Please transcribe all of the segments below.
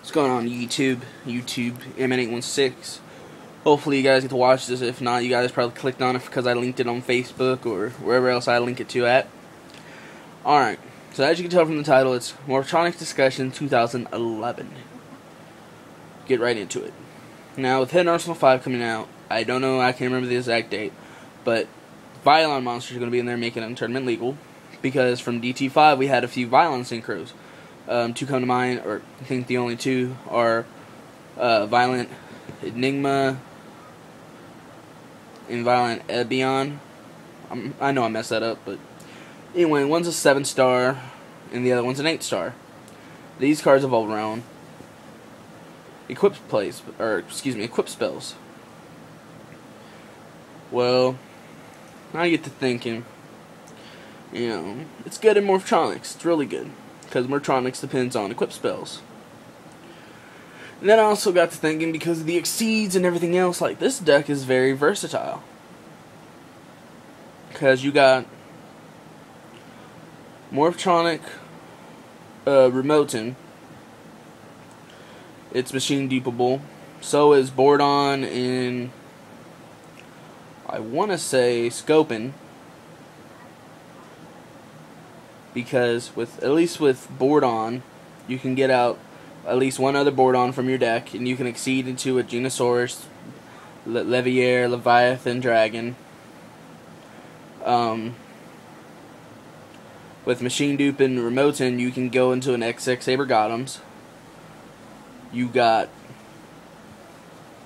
What's going on YouTube MN816? Hopefully you guys get to watch this. If not, you guys probably clicked on it because I linked it on Facebook or wherever else I link it to at. Alright, so as you can tell from the title, it's Morphtronic Discussion 2011. Get right into it. Now, with Hidden Arsenal 5 coming out, I don't know, I can't remember the exact date, but Violon monsters are going to be in there making it tournament legal, because from DT5 we had a few Violon synchros. Two come to mind, or I think the only two are Violent Enigma and Violent Ebion. I know I messed that up, but anyway, one's a 7-star and the other one's an 8-star. These cards evolve around equip spells. Well, I get to thinking, you know, it's good in Morphtronics. It's really good, because Morphtronics depends on equip spells. And then I also got to thinking, because of the exceeds and everything else, like, this deck is very versatile. Because you got Morphtronic Remoten. It's machine dupable. So is Boardon and I want to say Scopin. Because at least with Boardon, you can get out at least one other Boardon from your deck, and you can exceed into a Genosaurus, Leviair, Leviathan, Dragon. With Machine Dupe and Remoten, you can go into an XX Saber Gothams. You got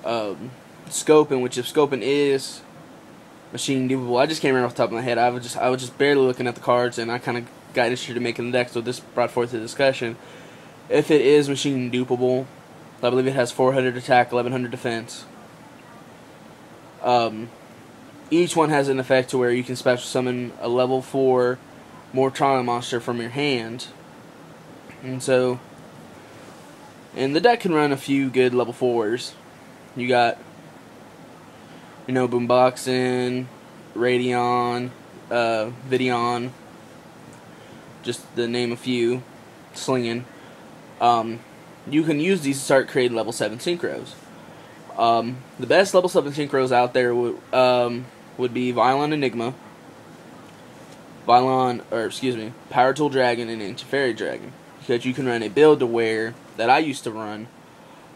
Scopin, which if Scopin is machine dupable, I just can't remember off the top of my head. I was just barely looking at the cards, and I kind of got interested in making the deck, so this brought forth the discussion. If it is machine dupable, I believe it has 400 attack, 1100 defense. Each one has an effect to where you can special summon a level 4 Morphtronic monster from your hand. And the deck can run a few good level 4s. You got, you know, Boomboxin, Radion, Videon, just to name a few, Slingin. You can use these to start creating level 7 synchros. The best level 7 synchros out there would be Violon Enigma, Power Tool Dragon, and Ancient Fairy Dragon. Because you can run a build to where, that I used to run,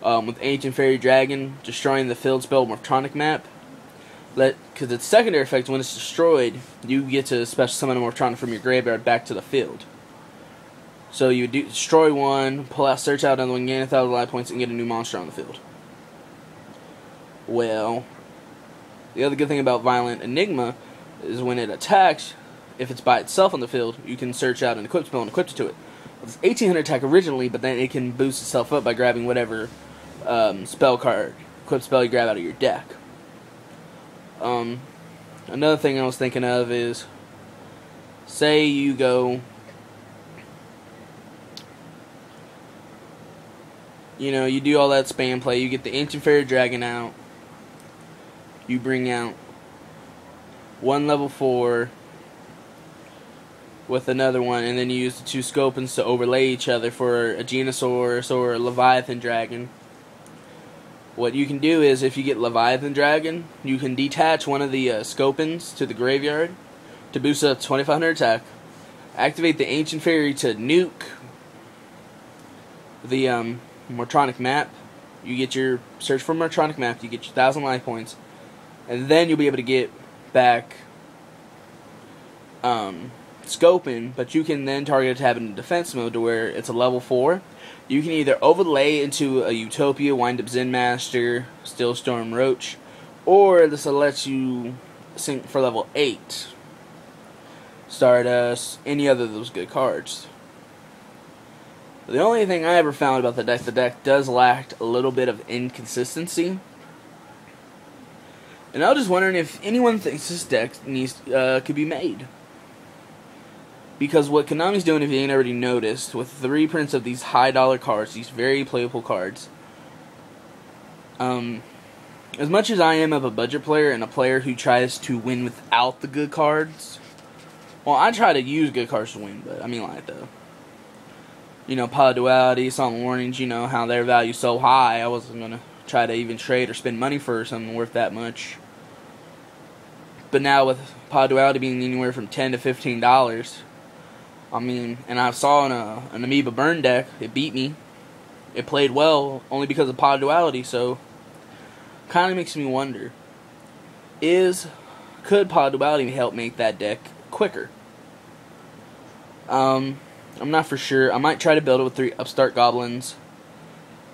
with Ancient Fairy Dragon, destroying the field spell Morphtronic map. Because its secondary effect, when it's destroyed, you get to special summon a Morphtronic from your graveyard back to the field. So you destroy one, search out another one, gain 1,000 life points, and get a new monster on the field. Well, the other good thing about Violent Enigma is when it attacks, if it's by itself on the field, you can search out an equip spell and equip it to it. It's 1800 attack originally, but then it can boost itself up by grabbing whatever spell card, equip spell you grab out of your deck. Another thing I was thinking of is, say you go, you know, you do all that spam play, you get the Ancient Fairy Dragon out, you bring out one level 4 with another one, and then you use the two Scopins to overlay each other for a Genosaurus or a Leviathan Dragon. What you can do is, if you get Leviathan Dragon, you can detach one of the Scopins to the graveyard to boost up 2500 attack, activate the Ancient Fairy to nuke the Morphtronic map. You get your search for Morphtronic map, you get your 1,000 life points, and then you'll be able to get back Scopin, but you can then target it to have it in defense mode to where it's a level 4. You can either overlay into a Utopia, Wind Up Zen Master, Steelstorm Roach, or this will let you sync for level 8. Stardust, any other of those good cards. The only thing I ever found about the deck does lack a little bit of inconsistency. And I was just wondering if anyone thinks this deck could be made. Because what Konami's doing, if you ain't already noticed, with the reprints of these high-dollar cards, these very playable cards, as much as I am of a budget player and a player who tries to win without the good cards, well, I try to use good cards to win, but I mean like though. pod duality, saw in the warnings, how their value's so high, I wasn't going to try to even trade or spend money for something worth that much. But now with pod duality being anywhere from $10 to $15, and I saw in an Amoeba burn deck, it beat me. It played well only because of pod duality, so kind of makes me wonder, could pod duality help make that deck quicker? I'm not for sure. I might try to build it with 3 upstart goblins.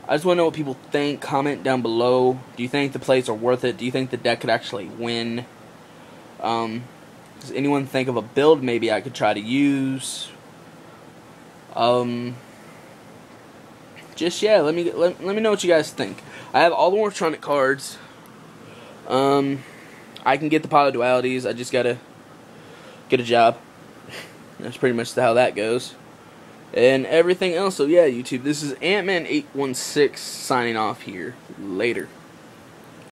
I just want to know what people think. Comment down below. Do you think the plays are worth it? Do you think the deck could actually win? Does anyone think of a build maybe I could try to use? Just let me know what you guys think. I have all the Morphtronic cards. I can get the pod dualities. I just gotta get a job. That's pretty much how that goes. And everything else. So yeah, YouTube. This is Ant-Man 816 signing off here. Later.